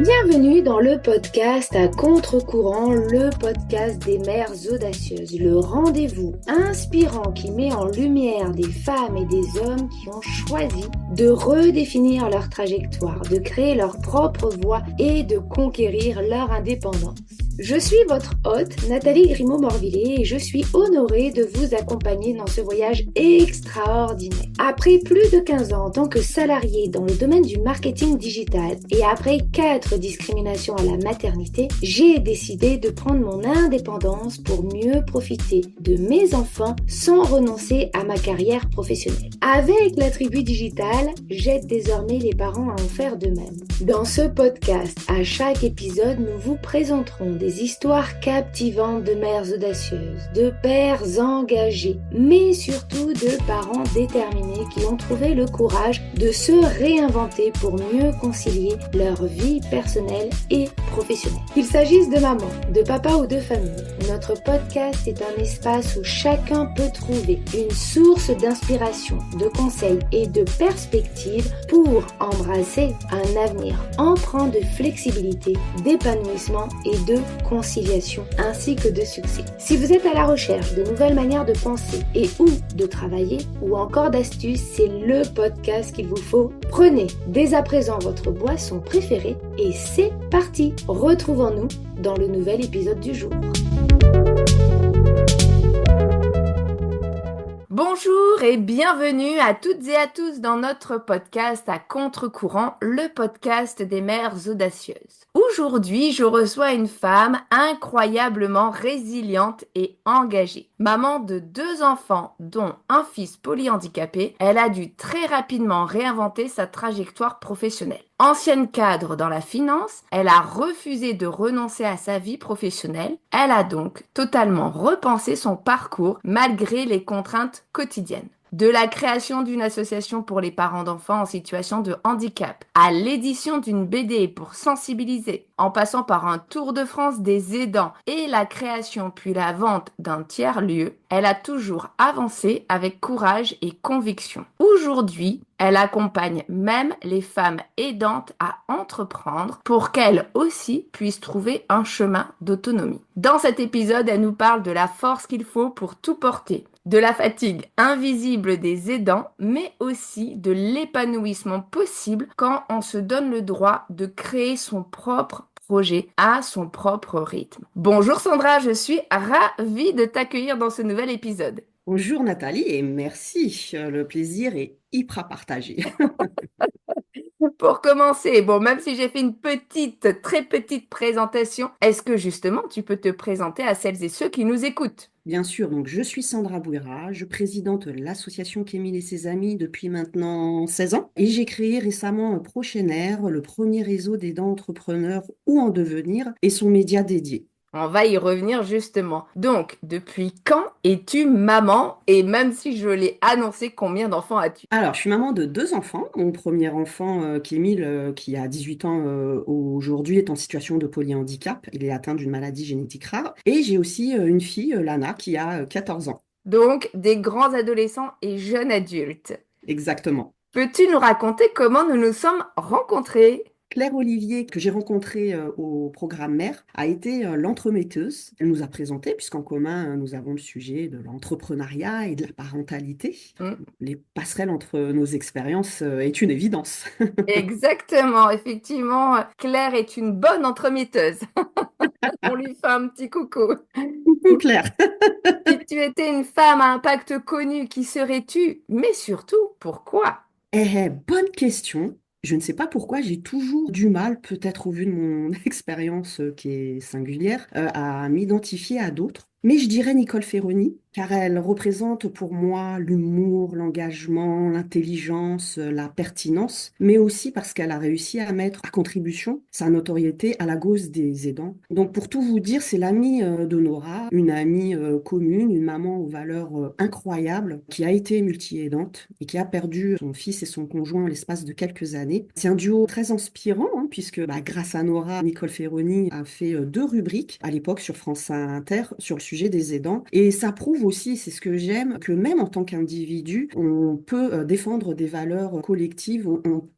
Bienvenue dans le podcast à contre-courant, le podcast des mères audacieuses, le rendez-vous inspirant qui met en lumière des femmes et des hommes qui ont choisi de redéfinir leur trajectoire, de créer leur propre voie et de conquérir leur indépendance. Je suis votre hôte, Nathalie Grimaud-Morvillet, et je suis honorée de vous accompagner dans ce voyage extraordinaire. Après plus de 15 ans en tant que salariée dans le domaine du marketing digital et après 4 discriminations à la maternité, j'ai décidé de prendre mon indépendance pour mieux profiter de mes enfants sans renoncer à ma carrière professionnelle. Avec la tribu digitale, j'aide désormais les parents à en faire de même. Dans ce podcast, à chaque épisode, nous vous présenterons des histoires captivantes de mères audacieuses, de pères engagés, mais surtout de parents déterminés qui ont trouvé le courage de se réinventer pour mieux concilier leur vie personnelle et professionnelle. Qu'il s'agisse de maman, de papa ou de famille, notre podcast est un espace où chacun peut trouver une source d'inspiration, de conseils et de perspectives pour embrasser un avenir empreint de flexibilité, d'épanouissement et de conciliation, ainsi que de succès. Si vous êtes à la recherche de nouvelles manières de penser et ou de travailler, ou encore d'astuces, c'est le podcast qu'il vous faut. Prenez dès à présent votre boisson préférée et c'est parti. Retrouvons-nous dans le nouvel épisode du jour. Bonjour et bienvenue à toutes et à tous dans notre podcast à contre-courant, le podcast des mères audacieuses. Aujourd'hui, je reçois une femme incroyablement résiliente et engagée. Maman de 2 enfants, dont un fils polyhandicapé, elle a dû très rapidement réinventer sa trajectoire professionnelle. Ancienne cadre dans la finance, elle a refusé de renoncer à sa vie professionnelle. Elle a donc totalement repensé son parcours malgré les contraintes quotidiennes. De la création d'une association pour les parents d'enfants en situation de handicap, à l'édition d'une BD pour sensibiliser, en passant par un tour de France des aidants et la création puis la vente d'un tiers-lieu, elle a toujours avancé avec courage et conviction. Aujourd'hui, elle accompagne même les femmes aidantes à entreprendre pour qu'elles aussi puissent trouver un chemin d'autonomie. Dans cet épisode, elle nous parle de la force qu'il faut pour tout porter, de la fatigue invisible des aidants, mais aussi de l'épanouissement possible quand on se donne le droit de créer son propre projet à son propre rythme. Bonjour Sandra, je suis ravie de t'accueillir dans ce nouvel épisode. Bonjour Nathalie et merci. Le plaisir est hyper partagé. Pour commencer, bon, même si j'ai fait une petite, très petite présentation, est-ce que justement tu peux te présenter à celles et ceux qui nous écoutent? Bien sûr, donc je suis Sandra Bouira, je présidente l'association Kémil et ses amis depuis maintenant 16 ans et j'ai créé récemment Prochainair, le premier réseau d'aidants entrepreneurs ou en devenir et son média dédié. On va y revenir justement. Donc, depuis quand es-tu maman? Et même si je l'ai annoncé, combien d'enfants as-tu? Alors, je suis maman de 2 enfants. Mon premier enfant, Kémil, qui a 18 ans aujourd'hui, est en situation de polyhandicap. Il est atteint d'une maladie génétique rare. Et j'ai aussi une fille, Lana, qui a 14 ans. Donc, des grands adolescents et jeunes adultes. Exactement. Peux-tu nous raconter comment nous nous sommes rencontrés? Claire Olivier, que j'ai rencontrée au programme Mère, a été l'entremetteuse. Elle nous a présenté, puisqu'en commun, nous avons le sujet de l'entrepreneuriat et de la parentalité. Hmm. Les passerelles entre nos expériences est une évidence. Exactement, effectivement, Claire est une bonne entremetteuse. On lui fait un petit coucou. Coucou Claire. Si tu étais une femme à impact connu, qui serais-tu? Mais surtout, pourquoi? Bonne question. Je ne sais pas pourquoi j'ai toujours du mal, peut-être au vu de mon expérience qui est singulière, à m'identifier à d'autres. Mais je dirais Nicole Ferroni, car elle représente pour moi l'humour, l'engagement, l'intelligence, la pertinence, mais aussi parce qu'elle a réussi à mettre à contribution sa notoriété à la cause des aidants. Donc pour tout vous dire, c'est l'amie de Nora, une amie commune, une maman aux valeurs incroyables, qui a été multi-aidante et qui a perdu son fils et son conjoint en l'espace de quelques années. C'est un duo très inspirant, hein, puisque grâce à Nora, Nicole Ferroni a fait 2 rubriques à l'époque sur France Inter sur le sujet des aidants. Et ça prouve prouve aussi, c'est ce que j'aime, que même en tant qu'individu, on peut défendre des valeurs collectives,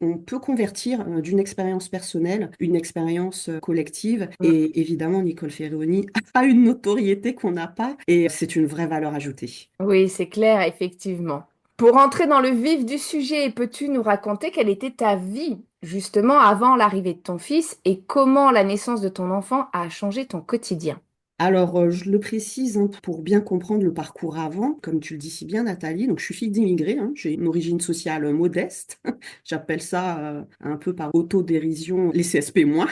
on peut convertir d'une expérience personnelle une expérience collective. Mm. Et évidemment, Nicole Ferroni a une notoriété qu'on n'a pas et c'est une vraie valeur ajoutée. Oui, c'est clair, effectivement. Pour entrer dans le vif du sujet, peux-tu nous raconter quelle était ta vie, justement, avant l'arrivée de ton fils et comment la naissance de ton enfant a changé ton quotidien? Alors, je le précise hein, pour bien comprendre le parcours avant, comme tu le dis si bien, Nathalie. Donc, je suis fille d'immigrés, hein, j'ai une origine sociale modeste. J'appelle ça un peu par autodérision les CSP-.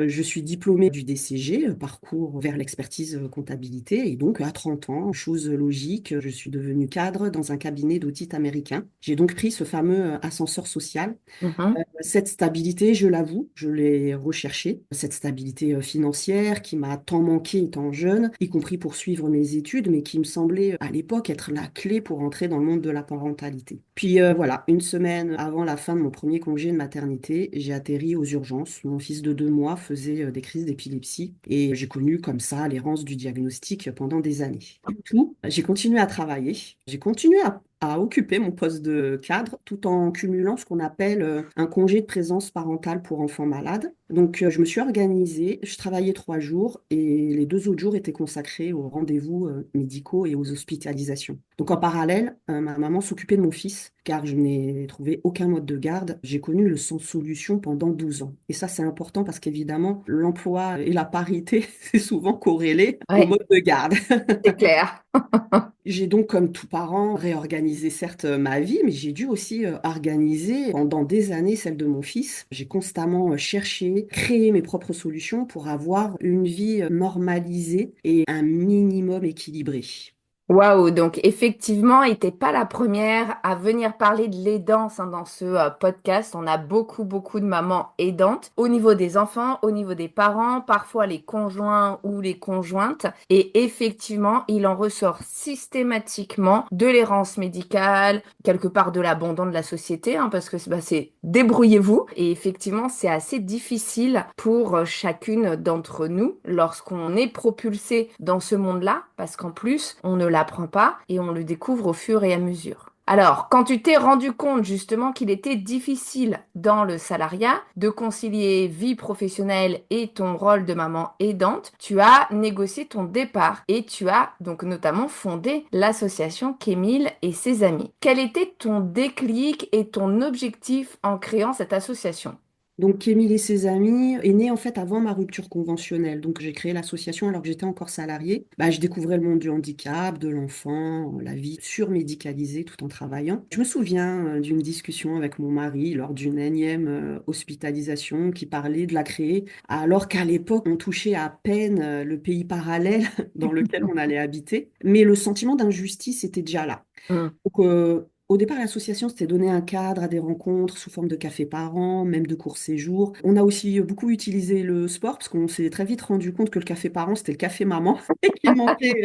Je suis diplômée du DCG, parcours vers l'expertise comptabilité. Et donc, à 30 ans, chose logique, je suis devenue cadre dans un cabinet d'audit américain. J'ai donc pris ce fameux ascenseur social. Mhm. Cette stabilité, je l'avoue, je l'ai recherchée. Cette stabilité financière qui m'a tant manqué étant jeune, y compris pour suivre mes études, mais qui me semblait à l'époque être la clé pour entrer dans le monde de la parentalité. Puis voilà, une semaine avant la fin de mon premier congé de maternité, j'ai atterri aux urgences. Mon fils de 2 mois faisait des crises d'épilepsie et j'ai connu comme ça l'errance du diagnostic pendant des années. Du coup, j'ai continué à travailler, j'ai continué à occuper mon poste de cadre tout en cumulant ce qu'on appelle un congé de présence parentale pour enfants malades. Donc, je me suis organisée, je travaillais 3 jours et les 2 autres jours étaient consacrés aux rendez-vous médicaux et aux hospitalisations. Donc, en parallèle, ma maman s'occupait de mon fils car je n'ai trouvé aucun mode de garde. J'ai connu le sans solution pendant 12 ans. Et ça, c'est important parce qu'évidemment, l'emploi et la parité, c'est souvent corrélé au Ouais, mode de garde. c'est clair. J'ai donc, comme tout parent, réorganisé certes ma vie, mais j'ai dû aussi organiser pendant des années celle de mon fils. J'ai constamment cherché, créé mes propres solutions pour avoir une vie normalisée et un minimum équilibré. Waouh, donc effectivement, et t'es pas la première à venir parler de l'aidance hein, dans ce podcast. On a beaucoup, beaucoup de mamans aidantes au niveau des enfants, au niveau des parents, parfois les conjoints ou les conjointes. Et effectivement, il en ressort systématiquement de l'errance médicale, quelque part de l'abandon de la société, hein, parce que c'est débrouillez-vous. Et effectivement, c'est assez difficile pour chacune d'entre nous lorsqu'on est propulsé dans ce monde-là, parce qu'en plus, on ne l'apprend pas et on le découvre au fur et à mesure. Alors, quand tu t'es rendu compte justement qu'il était difficile dans le salariat de concilier vie professionnelle et ton rôle de maman aidante, tu as négocié ton départ et tu as donc notamment fondé l'association Kémil et ses amis. Quel était ton déclic et ton objectif en créant cette association? Donc, Émile et ses amis est né en fait avant ma rupture conventionnelle. Donc, j'ai créé l'association alors que j'étais encore salariée. Bah, je découvrais le monde du handicap, de l'enfant, la vie surmédicalisée tout en travaillant. Je me souviens d'une discussion avec mon mari lors d'une énième hospitalisation qui parlait de la créer, alors qu'à l'époque, on touchait à peine le pays parallèle dans lequel on allait habiter. Mais le sentiment d'injustice était déjà là. Hmm. Donc, au départ, l'association s'était donné un cadre à des rencontres sous forme de café par an, même de courts séjours. On a aussi beaucoup utilisé le sport parce qu'on s'est très vite rendu compte que le café par an, c'était le café maman et qu'il manquait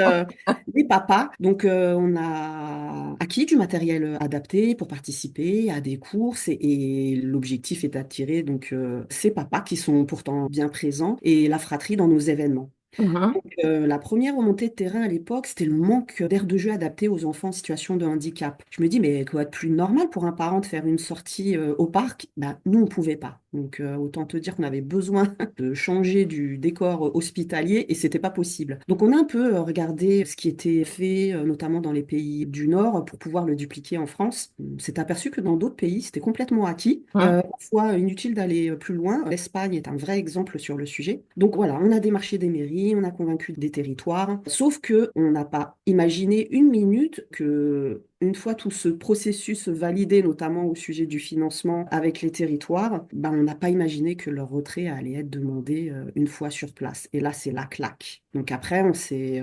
des papas. Donc, on a acquis du matériel adapté pour participer à des courses et l'objectif est d'attirer donc ces papas qui sont pourtant bien présents et la fratrie dans nos événements. Mhm. La première remontée de terrain à l'époque, c'était le manque d'aires de jeu adaptées aux enfants en situation de handicap. Je me dis, mais quoi de plus normal pour un parent de faire une sortie au parc? Ben, nous, on ne pouvait pas. Donc, autant te dire qu'on avait besoin de changer du décor hospitalier et c'était pas possible. Donc, on a un peu regardé ce qui était fait, notamment dans les pays du Nord, pour pouvoir le dupliquer en France. On s'est aperçu que dans d'autres pays, c'était complètement acquis. Hmm. Parfois, inutile d'aller plus loin. L'Espagne est un vrai exemple sur le sujet. Donc, voilà, on a démarché des mairies, on a convaincu des territoires, sauf que on n'a pas imaginé une minute que une fois tout ce processus validé, notamment au sujet du financement avec les territoires, ben, on n'a pas imaginé que leur retrait allait être demandé une fois sur place. Et là, c'est la claque. Donc après, on s'est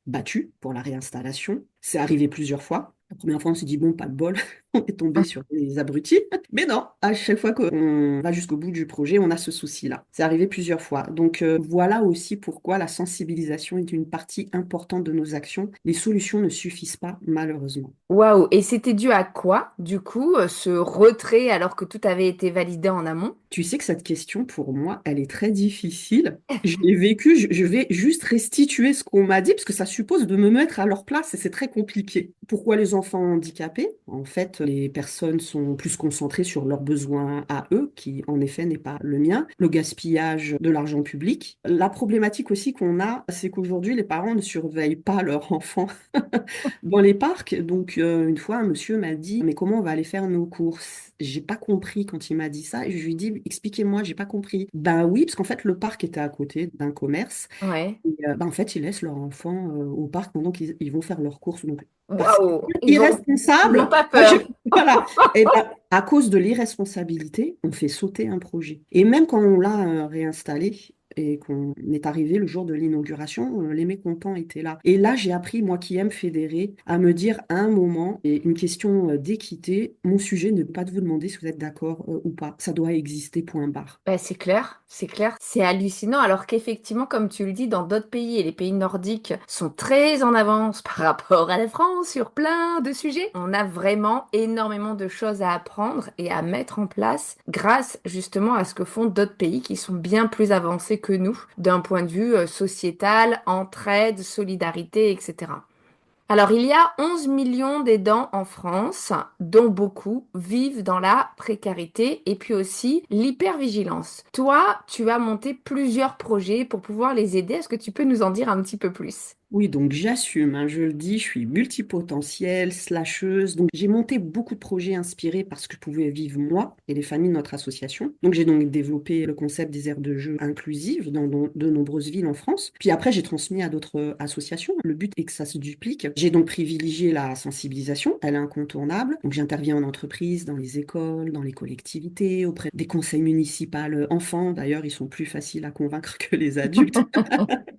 battu pour la réinstallation. C'est arrivé plusieurs fois. La première fois, on s'est dit, bon, pas de bol. on est tombé sur des abrutis. Mais non, à chaque fois qu'on va jusqu'au bout du projet, on a ce souci-là. C'est arrivé plusieurs fois. Donc voilà aussi pourquoi la sensibilisation est une partie importante de nos actions. Les solutions ne suffisent pas, malheureusement. Waouh! Et c'était dû à quoi, du coup, ce retrait alors que tout avait été validé en amont? Tu sais que cette question, pour moi, elle est très difficile. Je l'ai vécue, je vais juste restituer ce qu'on m'a dit, parce que ça suppose de me mettre à leur place et c'est très compliqué. Pourquoi les enfants handicapés? En fait, les personnes sont plus concentrées sur leurs besoins à eux, qui en effet n'est pas le mien, le gaspillage de l'argent public. La problématique aussi qu'on a, c'est qu'aujourd'hui, les parents ne surveillent pas leurs enfants dans les parcs. Donc, une fois, un monsieur m'a dit, mais comment on va aller faire nos courses? J'ai pas compris quand il m'a dit ça. Et je lui ai dit, expliquez-moi, j'ai pas compris. Ben oui, parce qu'en fait, le parc était à côté d'un commerce. Ouais. Et, ben, en fait, ils laissent leurs enfants au parc pendant qu'ils vont faire leurs courses. Donc, parce que Waouh! Ils ont irresponsable, pas moi, peur. voilà. Et ben, à cause de l'irresponsabilité, on fait sauter un projet. Et même quand on l'a réinstallé, et qu'on est arrivé le jour de l'inauguration, les mécontents étaient là. Et là, j'ai appris, moi qui aime fédérer, à me dire à un moment, et une question d'équité, mon sujet ne pas de vous demander si vous êtes d'accord ou pas. Ça doit exister, point barre. Bah, c'est clair, c'est clair. C'est hallucinant, alors qu'effectivement, comme tu le dis, dans d'autres pays, et les pays nordiques sont très en avance par rapport à la France sur plein de sujets. On a vraiment énormément de choses à apprendre et à mettre en place grâce justement à ce que font d'autres pays qui sont bien plus avancés que nous d'un point de vue sociétal, entraide, solidarité, etc. Alors, il y a 11 millions d'aidants en France, dont beaucoup vivent dans la précarité et puis aussi l'hypervigilance. Toi, tu as monté plusieurs projets pour pouvoir les aider. Est-ce que tu peux nous en dire un petit peu plus? Oui, donc j'assume, hein, je le dis, je suis multipotentielle, slasheuse. Donc j'ai monté beaucoup de projets inspirés par ce que pouvais vivre moi et les familles de notre association. Donc j'ai donc développé le concept des aires de jeu inclusives dans de nombreuses villes en France. Puis après, j'ai transmis à d'autres associations. Le but est que ça se duplique. J'ai donc privilégié la sensibilisation, elle est incontournable. Donc j'interviens en entreprise, dans les écoles, dans les collectivités, auprès des conseils municipaux enfants. D'ailleurs, ils sont plus faciles à convaincre que les adultes.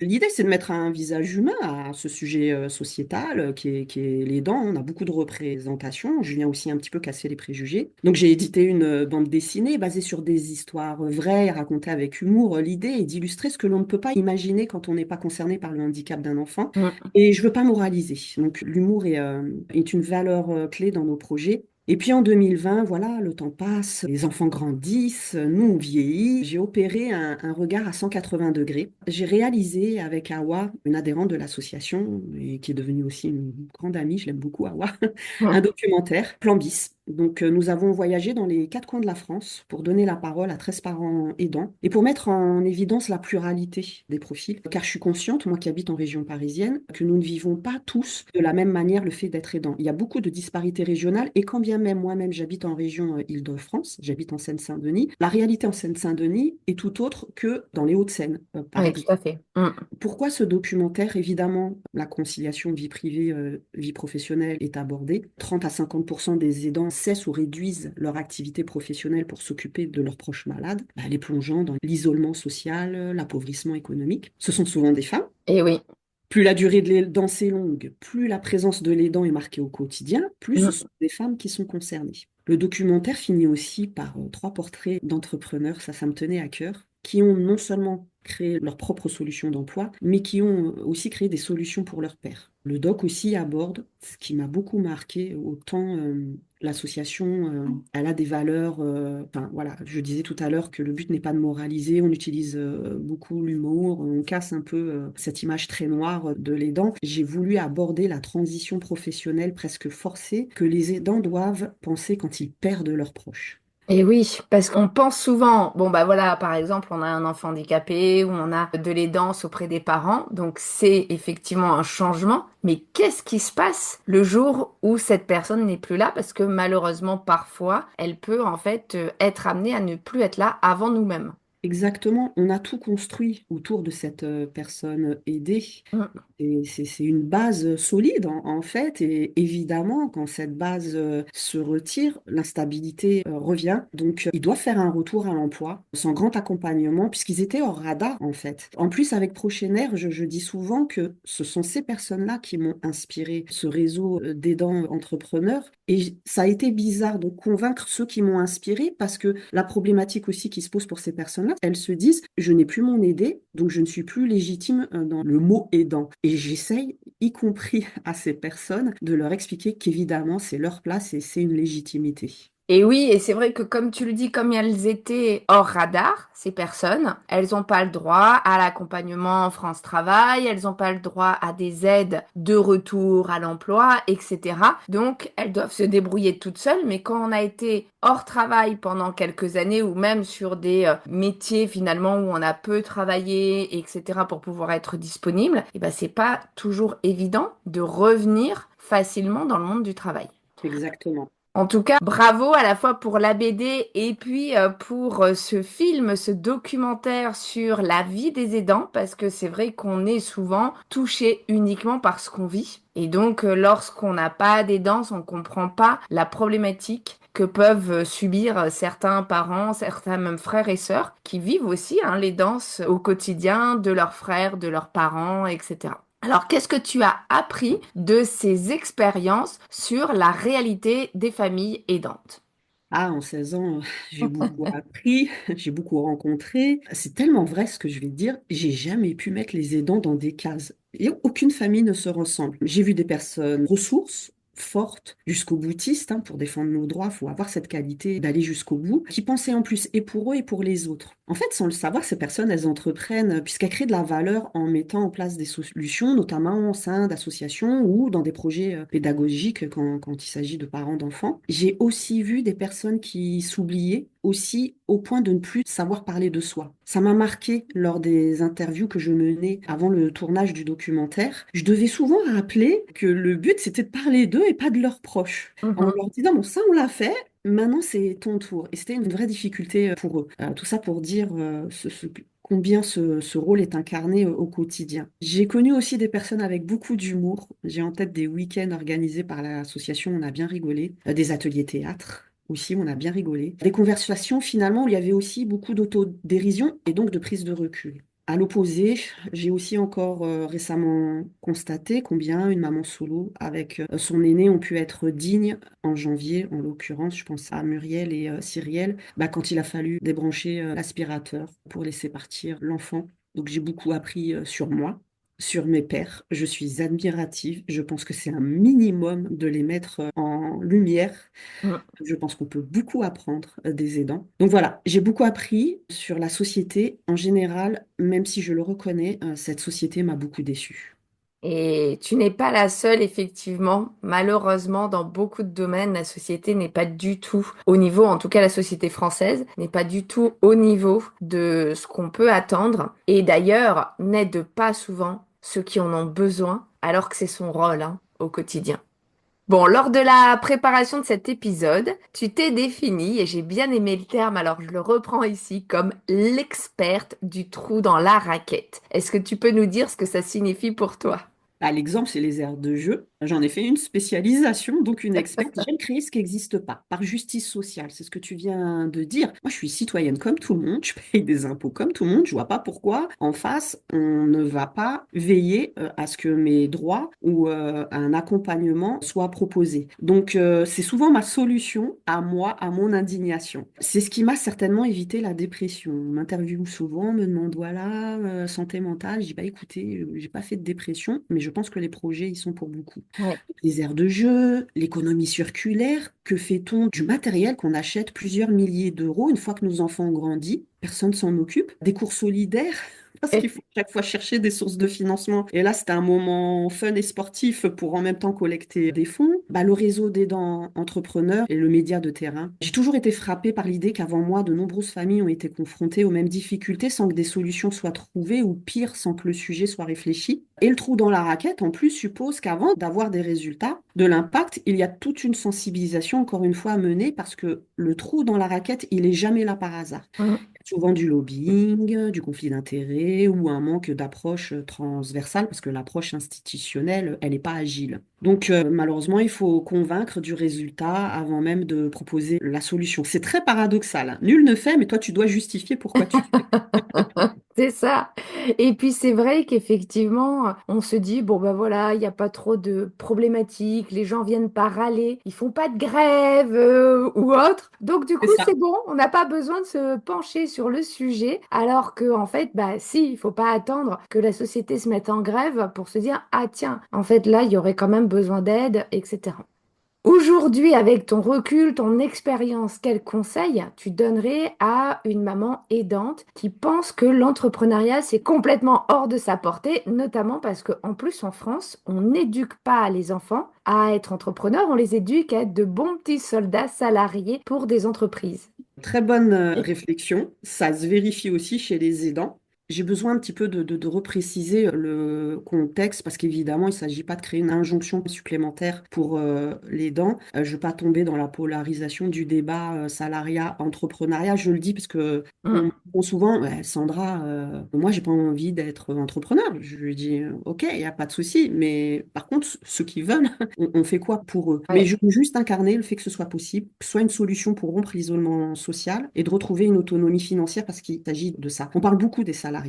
L'idée, c'est de mettre un visage humain à ce sujet sociétal qui est les dents. On a beaucoup de représentations. Je viens aussi un petit peu casser les préjugés. Donc, j'ai édité une bande dessinée basée sur des histoires vraies, racontées avec humour. L'idée est d'illustrer ce que l'on ne peut pas imaginer quand on n'est pas concerné par le handicap d'un enfant. Mm. Et je veux pas moraliser. Donc, l'humour est une valeur clé dans nos projets. Et puis en 2020, voilà, le temps passe, les enfants grandissent, nous on vieillit. J'ai opéré un regard à 180 degrés. J'ai réalisé avec Awa, une adhérente de l'association et qui est devenue aussi une grande amie, je l'aime beaucoup Awa, un Mm. documentaire, Plan Bis. Donc nous avons voyagé dans les quatre coins de la France pour donner la parole à 13 parents aidants et pour mettre en évidence la pluralité des profils. Car je suis consciente, moi qui habite en région parisienne, que nous ne vivons pas tous de la même manière le fait d'être aidant. Il y a beaucoup de disparités régionales et quand bien même moi-même j'habite en région Île-de-France, j'habite en Seine-Saint-Denis, la réalité en Seine-Saint-Denis est tout autre que dans les Hauts-de-Seine, par Oui, tout exemple. à fait. Mm. Pourquoi ce documentaire? Évidemment, la conciliation vie privée, vie professionnelle est abordée. 30 à 50% des aidants cessent ou réduisent leur activité professionnelle pour s'occuper de leurs proches malades, les plongeant dans l'isolement social, l'appauvrissement économique. Ce sont souvent des femmes. Et oui. Plus la durée de l'aidance est longue, plus la présence de l'aidant est marquée au quotidien, plus ce Mm. sont des femmes qui sont concernées. Le documentaire finit aussi par trois portraits d'entrepreneurs, ça me tenait à cœur, qui ont non seulement créé leurs propres solutions d'emploi, mais qui ont aussi créé des solutions pour leurs pairs. Le doc aussi aborde ce qui m'a beaucoup marqué, autant l'association, elle a des valeurs, enfin voilà, je disais tout à l'heure que le but n'est pas de moraliser, on utilise beaucoup l'humour, on casse un peu cette image très noire de l'aidant. J'ai voulu aborder la transition professionnelle presque forcée que les aidants doivent penser quand ils perdent leurs proches. Et oui, parce qu'on pense souvent, bon bah voilà, par exemple, on a un enfant handicapé ou on a de l'aidance auprès des parents, donc c'est effectivement un changement, mais qu'est-ce qui se passe le jour où cette personne n'est plus là? Parce que malheureusement, parfois, elle peut en fait être amenée à ne plus être là avant nous-mêmes. Exactement, on a tout construit autour de cette personne aidée. Mm. Et c'est une base solide en fait. Et évidemment, quand cette base se retire, l'instabilité revient. Donc, ils doivent faire un retour à l'emploi sans grand accompagnement puisqu'ils étaient hors radar en fait. En plus, avec Prochainer, je dis souvent que ce sont ces personnes-là qui m'ont inspiré ce réseau d'aidants entrepreneurs Et ça a été bizarre de convaincre ceux qui m'ont inspiré parce que la problématique aussi qui se pose pour ces personnes-là, elles se disent, je n'ai plus mon aidé, donc je ne suis plus légitime dans le mot aidant. Et j'essaye, y compris à ces personnes, de leur expliquer qu'évidemment, c'est leur place et c'est une légitimité. Et oui, et c'est vrai que comme tu le dis, comme elles étaient hors radar, ces personnes, elles n'ont pas le droit à l'accompagnement France Travail, elles n'ont pas le droit à des aides de retour à l'emploi, etc. Donc, elles doivent se débrouiller toutes seules, mais quand on a été hors travail pendant quelques années ou même sur des métiers finalement où on a peu travaillé, etc. pour pouvoir être disponible, et ben c'est pas toujours évident de revenir facilement dans le monde du travail. Exactement. En tout cas, bravo à la fois pour la BD et puis pour ce film, ce documentaire sur la vie des aidants, parce que c'est vrai qu'on est souvent touché uniquement par ce qu'on vit. Et donc, lorsqu'on n'a pas d'aidants, on ne comprend pas la problématique que peuvent subir certains parents, certains même frères et sœurs, qui vivent aussi l'aidance au quotidien de leurs frères, de leurs parents, etc. Alors, qu'est-ce que tu as appris de ces expériences sur la réalité des familles aidantes? Ah, en 16 ans, j'ai beaucoup appris, j'ai beaucoup rencontré. C'est tellement vrai ce que je vais te dire. J'ai jamais pu mettre les aidants dans des cases. Et aucune famille ne se ressemble. J'ai vu des personnes ressources, fortes, jusqu'au boutiste. Pour défendre nos droits, il faut avoir cette qualité d'aller jusqu'au bout, qui pensaient en plus et pour eux et pour les autres. En fait, sans le savoir, ces personnes, elles entreprennent, puisqu'elles créent de la valeur en mettant en place des solutions, notamment au sein d'associations ou dans des projets pédagogiques quand il s'agit de parents d'enfants. J'ai aussi vu des personnes qui s'oubliaient aussi au point de ne plus savoir parler de soi. Ça m'a marqué lors des interviews que je menais avant le tournage du documentaire. Je devais souvent rappeler que le but, c'était de parler d'eux et pas de leurs proches. En Mhm. leur disant, bon, ça, on l'a fait, maintenant, c'est ton tour. Et c'était une vraie difficulté pour eux. Tout ça pour dire combien ce rôle est incarné au quotidien. J'ai connu aussi des personnes avec beaucoup d'humour. J'ai en tête des week-ends organisés par l'association, on a bien rigolé. Des ateliers théâtre aussi, on a bien rigolé. Des conversations finalement où il y avait aussi beaucoup d'autodérision et donc de prise de recul. À l'opposé, j'ai aussi encore récemment constaté combien une maman solo avec son aîné ont pu être dignes en janvier, en l'occurrence, je pense à Muriel et Cyrielle, quand il a fallu débrancher l'aspirateur pour laisser partir l'enfant. Donc j'ai beaucoup appris sur moi, sur mes pères. Je suis admirative. Je pense que c'est un minimum de les mettre en lumière. Mhm. Je pense qu'on peut beaucoup apprendre des aidants. Donc voilà, j'ai beaucoup appris sur la société en général, même si je le reconnais, cette société m'a beaucoup déçue. Et tu n'es pas la seule, effectivement. Malheureusement, dans beaucoup de domaines, la société n'est pas du tout au niveau, en tout cas la société française, n'est pas du tout au niveau de ce qu'on peut attendre. Et d'ailleurs, n'aide pas souvent ceux qui en ont besoin, alors que c'est son rôle, au quotidien. Bon, lors de la préparation de cet épisode, tu t'es définie, et j'ai bien aimé le terme, alors je le reprends ici, comme l'experte du trou dans la raquette. Est-ce que tu peux nous dire ce que ça signifie pour toi? L'exemple, c'est les aires de jeu. J'en ai fait une spécialisation, donc une experte. J'aime créer ce qui n'existe pas, par justice sociale. C'est ce que tu viens de dire. Moi, je suis citoyenne comme tout le monde, je paye des impôts comme tout le monde. Je vois pas pourquoi, en face, on ne va pas veiller à ce que mes droits ou un accompagnement soient proposés. Donc, c'est souvent ma solution à moi, à mon indignation. C'est ce qui m'a certainement évité la dépression. On m'interviewe souvent, on me demande, voilà, santé mentale. Je dis, écoutez, j'ai pas fait de dépression, mais je pense que les projets, ils sont pour beaucoup. Ouais. Les aires de jeu, l'économie circulaire, que fait-on du matériel qu'on achète plusieurs milliers d'euros une fois que nos enfants ont grandi? Personne s'en occupe. Des cours solidaires, parce qu'il faut chaque fois chercher des sources de financement. Et là, c'était un moment fun et sportif pour en même temps collecter des fonds. Le réseau d'aidants entrepreneurs et le média de terrain. J'ai toujours été frappée par l'idée qu'avant moi, de nombreuses familles ont été confrontées aux mêmes difficultés sans que des solutions soient trouvées ou pire, sans que le sujet soit réfléchi. Et le trou dans la raquette, en plus, suppose qu'avant d'avoir des résultats, de l'impact, il y a toute une sensibilisation, encore une fois, à mener parce que le trou dans la raquette, il est jamais là par hasard. Mhm. Souvent du lobbying, du conflit d'intérêts ou un manque d'approche transversale parce que l'approche institutionnelle, elle n'est pas agile. Donc malheureusement, il faut convaincre du résultat avant même de proposer la solution. C'est très paradoxal, hein. Nul ne fait, mais toi, tu dois justifier pourquoi tu fais. C'est ça. Et puis c'est vrai qu'effectivement, on se dit, bon ben voilà, il n'y a pas trop de problématiques, les gens viennent pas râler, ils font pas de grève ou autre. Donc du C'est coup, ça. c'est bon, on n'a pas besoin de se pencher sur le sujet, alors que en fait, bah si, il faut pas attendre que la société se mette en grève pour se dire, ah tiens, en fait là, il y aurait quand même besoin d'aide, etc. Aujourd'hui, avec ton recul, ton expérience, quel conseil tu donnerais à une maman aidante qui pense que l'entrepreneuriat, c'est complètement hors de sa portée, notamment parce qu'en plus, en France, on n'éduque pas les enfants à être entrepreneurs, on les éduque à être de bons petits soldats salariés pour des entreprises. Très bonne réflexion. Ça se vérifie aussi chez les aidants. J'ai besoin un petit peu de repréciser le contexte parce qu'évidemment, il ne s'agit pas de créer une injonction supplémentaire pour l'aidant. Je ne veux pas tomber dans la polarisation du débat salariat-entrepreneuriat. Je le dis parce que on me Mm. répond souvent, ouais, Sandra, moi, j'ai pas envie d'être entrepreneur. Je lui dis, OK, il n'y a pas de souci, mais par contre, ceux qui veulent, on fait quoi pour eux? Mais Ouais. je veux juste incarner le fait que ce soit possible, que ce soit une solution pour rompre l'isolement social et de retrouver une autonomie financière parce qu'il s'agit de ça. On parle beaucoup des salariés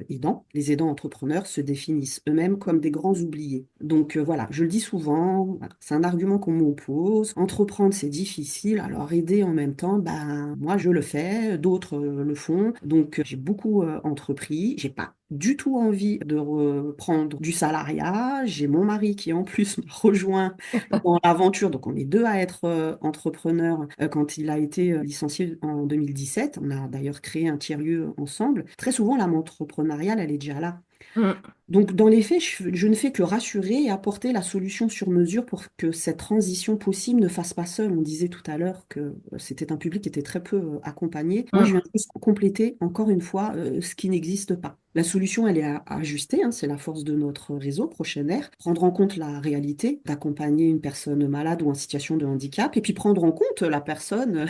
aidants. Les aidants entrepreneurs se définissent eux-mêmes comme des grands oubliés. Donc voilà, je le dis souvent, voilà, c'est un argument qu'on m'oppose. Entreprendre, c'est difficile, alors aider en même temps, ben moi je le fais, d'autres le font. Donc j'ai beaucoup entrepris, j'ai pas du tout envie de reprendre du salariat. J'ai mon mari qui en plus m'a rejoint dans l'aventure. Donc, on est deux à être entrepreneurs quand il a été licencié en 2017. On a d'ailleurs créé un tiers-lieu ensemble. Très souvent, l'âme entrepreneuriale, elle est déjà là. Mm. Donc, dans les faits, je ne fais que rassurer et apporter la solution sur mesure pour que cette transition possible ne fasse pas seule. On disait tout à l'heure que c'était un public qui était très peu accompagné. Moi, je Mm. viens juste compléter, encore une fois, ce qui n'existe pas. La solution, elle est à ajuster, hein, c'est la force de notre réseau Prochaine Air. Prendre en compte la réalité d'accompagner une personne malade ou en situation de handicap, et puis prendre en compte la personne,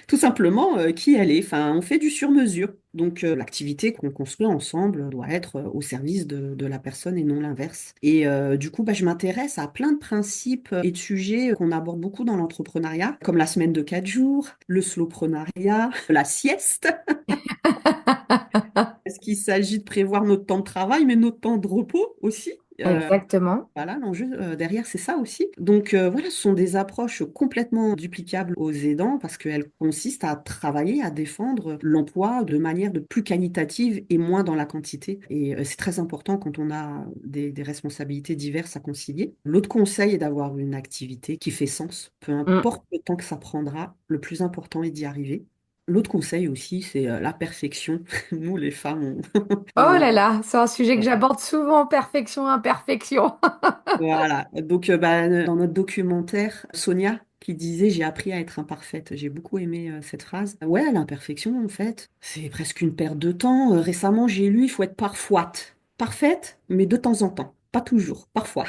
tout simplement, qui elle est. Enfin, on fait du sur-mesure. Donc, l'activité qu'on construit ensemble doit être au service de la personne et non l'inverse. Et du coup, bah, je m'intéresse à plein de principes et de sujets qu'on aborde beaucoup dans l'entrepreneuriat, comme la semaine de 4 jours, le slowprenariat, la sieste. Est-ce qu'il s'agit de prévoir notre temps de travail, mais notre temps de repos aussi? Exactement. Voilà, l'enjeu derrière, c'est ça aussi. Donc voilà, ce sont des approches complètement duplicables aux aidants parce qu'elles consistent à travailler, à défendre l'emploi de manière de plus qualitative et moins dans la quantité. Et c'est très important quand on a des responsabilités diverses à concilier. L'autre conseil est d'avoir une activité qui fait sens, peu Mm. importe le temps que ça prendra, le plus important est d'y arriver. L'autre conseil aussi, c'est la perfection. Nous, les femmes, Oh on, là là, c'est un sujet que on- j'aborde souvent, perfection, imperfection. Voilà. Donc, bah, dans notre documentaire, Sonia qui disait, j'ai appris à être imparfaite. J'ai beaucoup aimé cette phrase. Ouais, l'imperfection, en fait, c'est presque une perte de temps. Récemment, j'ai lu, il faut être parfois. Parfaite, mais de temps en temps. Pas toujours, parfois.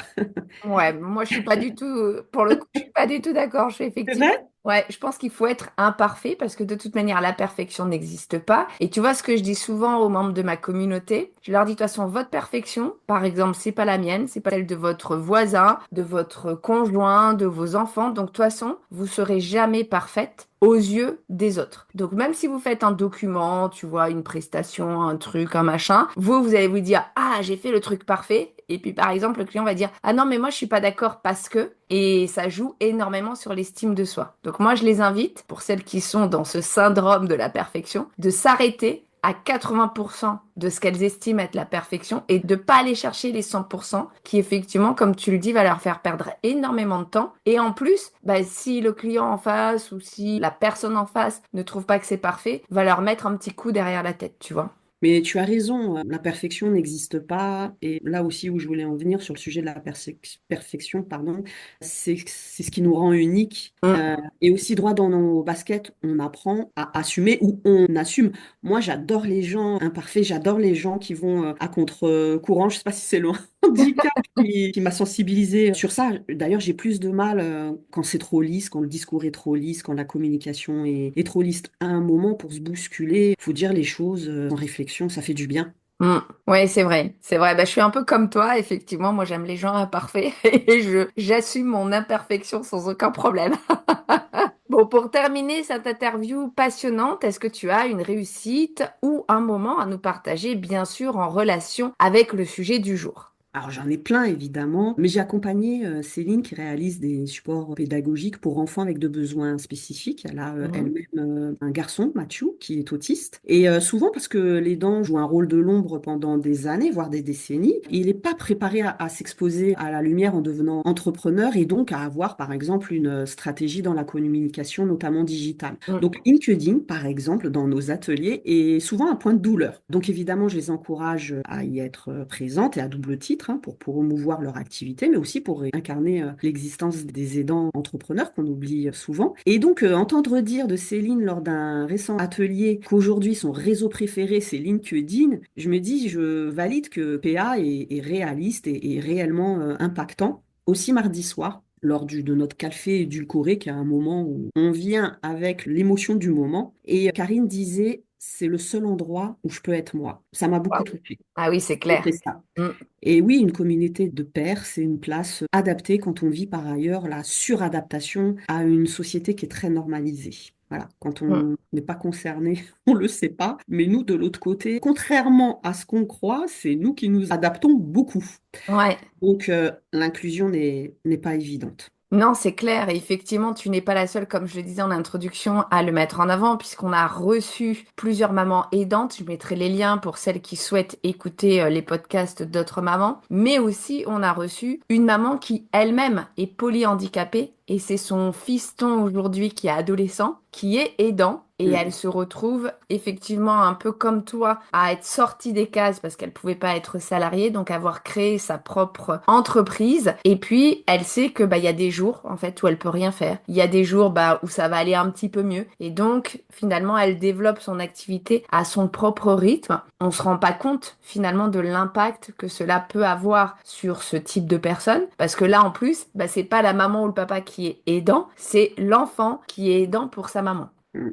Ouais, moi je suis pas du tout, pour le coup, je suis pas du tout d'accord. Je suis C'est effectivement, vrai? ouais, je pense qu'il faut être imparfait parce que de toute manière la perfection n'existe pas. Et tu vois ce que je dis souvent aux membres de ma communauté, je leur dis de toute façon votre perfection, par exemple, c'est pas la mienne, c'est pas celle de votre voisin, de votre conjoint, de vos enfants. Donc de toute façon, vous serez jamais parfaite aux yeux des autres. Donc même si vous faites un document, tu vois, une prestation, un truc, un machin, vous allez vous dire, ah, j'ai fait le truc parfait. Et puis par exemple, le client va dire, ah non, mais moi je suis pas d'accord parce que, et ça joue énormément sur l'estime de soi. Donc moi je les invite, pour celles qui sont dans ce syndrome de la perfection, de s'arrêter à 80% de ce qu'elles estiment être la perfection et de pas aller chercher les 100% qui effectivement, comme tu le dis, va leur faire perdre énormément de temps. Et en plus, bah, si le client en face ou si la personne en face ne trouve pas que c'est parfait, va leur mettre un petit coup derrière la tête, tu vois. Mais tu as raison, la perfection n'existe pas. Et là aussi où je voulais en venir sur le sujet de la perfection, pardon, c'est ce qui nous rend unique. Mm. Et aussi droit dans nos baskets, on apprend à assumer ou on assume. Moi, j'adore les gens imparfaits, j'adore les gens qui vont à contre-courant. Je sais pas si c'est le handicap qui m'a sensibilisée sur ça. D'ailleurs, j'ai plus de mal quand c'est trop lisse, quand le discours est trop lisse, quand la communication est trop lisse. À un moment, pour se bousculer, faut dire les choses sans réflexion, ça fait du bien. Mm. Ouais, c'est vrai, c'est vrai. Bah, je suis un peu comme toi, effectivement. Moi, j'aime les gens imparfaits et j'assume mon imperfection sans aucun problème. Bon, pour terminer cette interview passionnante, est-ce que tu as une réussite ou un moment à nous partager, bien sûr, en relation avec le sujet du jour? Alors j'en ai plein évidemment, mais j'ai accompagné Céline qui réalise des supports pédagogiques pour enfants avec de besoins spécifiques. Elle a Mhm. elle-même un garçon, Mathieu, qui est autiste. Et souvent parce que l'aidant joue un rôle de l'ombre pendant des années, voire des décennies, il n'est pas préparé à s'exposer à la lumière en devenant entrepreneur et donc à avoir par exemple une stratégie dans la communication, notamment digitale. Mm. Donc LinkedIn, par exemple, dans nos ateliers, est souvent un point de douleur. Donc évidemment, je les encourage à y être présentes et à double titre pour promouvoir leur activité, mais aussi pour incarner l'existence des aidants entrepreneurs qu'on oublie souvent. Et donc, entendre dire de Céline lors d'un récent atelier qu'aujourd'hui son réseau préféré c'est LinkedIn, je me dis, je valide que PA est réaliste et réellement impactant. Aussi mardi soir, lors de notre café édulcoré, qui est un moment où on vient avec l'émotion du moment. Et Karine disait, c'est le seul endroit où je peux être moi. Ça m'a beaucoup Waouh. touchée. Ah oui, c'est clair. C'était ça. Mm. Et oui, une communauté de pairs, c'est une place adaptée quand on vit par ailleurs la suradaptation à une société qui est très normalisée. Voilà, quand Mm. on n'est pas concerné, on le sait pas. Mais nous, de l'autre côté, contrairement à ce qu'on croit, c'est nous qui nous adaptons beaucoup. Ouais. Donc, l'inclusion n'est pas évidente. Non, c'est clair. Et effectivement, tu n'es pas la seule, comme je le disais en introduction, à le mettre en avant, puisqu'on a reçu plusieurs mamans aidantes. Je mettrai les liens pour celles qui souhaitent écouter les podcasts d'autres mamans. Mais aussi, on a reçu une maman qui elle-même est polyhandicapée. Et c'est son fiston aujourd'hui qui est adolescent, qui est aidant. Et elle Mm. se retrouve effectivement un peu comme toi à être sortie des cases parce qu'elle pouvait pas être salariée, donc avoir créé sa propre entreprise. Et puis elle sait que il y a des jours en fait où elle peut rien faire. Il y a des jours où ça va aller un petit peu mieux. Et donc finalement elle développe son activité à son propre rythme. On se rend pas compte finalement de l'impact que cela peut avoir sur ce type de personne parce que là en plus c'est pas la maman ou le papa qui est aidant, c'est l'enfant qui est aidant pour sa maman. Mm.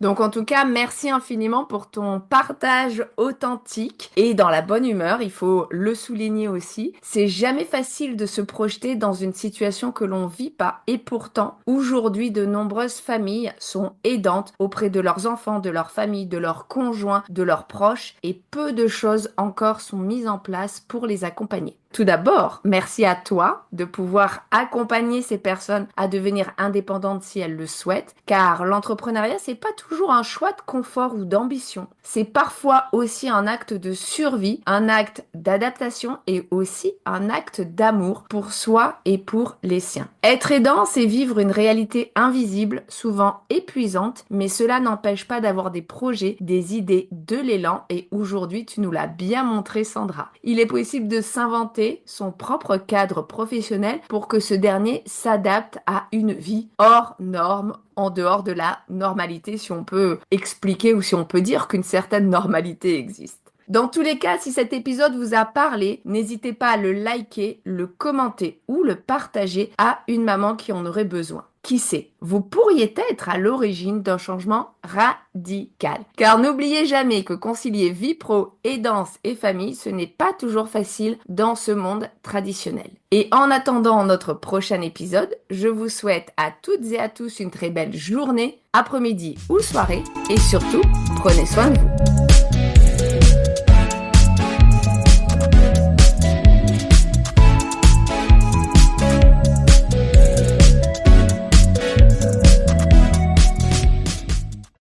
Donc en tout cas, merci infiniment pour ton partage authentique et dans la bonne humeur, il faut le souligner aussi. C'est jamais facile de se projeter dans une situation que l'on vit pas et pourtant, aujourd'hui, de nombreuses familles sont aidantes auprès de leurs enfants, de leur famille, de leurs conjoints, de leurs proches et peu de choses encore sont mises en place pour les accompagner. Tout d'abord, merci à toi de pouvoir accompagner ces personnes à devenir indépendantes si elles le souhaitent, car l'entrepreneuriat, c'est pas toujours un choix de confort ou d'ambition. C'est parfois aussi un acte de survie, un acte d'adaptation et aussi un acte d'amour pour soi et pour les siens. Être aidant, c'est vivre une réalité invisible, souvent épuisante, mais cela n'empêche pas d'avoir des projets, des idées, de l'élan et aujourd'hui, tu nous l'as bien montré, Sandra. Il est possible de s'inventer son propre cadre professionnel pour que ce dernier s'adapte à une vie hors norme, en dehors de la normalité, si on peut expliquer ou si on peut dire qu'une certaine normalité existe. Dans tous les cas, si cet épisode vous a parlé, n'hésitez pas à le liker, le commenter ou le partager à une maman qui en aurait besoin. Qui sait, vous pourriez être à l'origine d'un changement radical. Car n'oubliez jamais que concilier vie pro, aidance et famille, ce n'est pas toujours facile dans ce monde traditionnel. Et en attendant notre prochain épisode, je vous souhaite à toutes et à tous une très belle journée, après-midi ou soirée, et surtout, prenez soin de vous.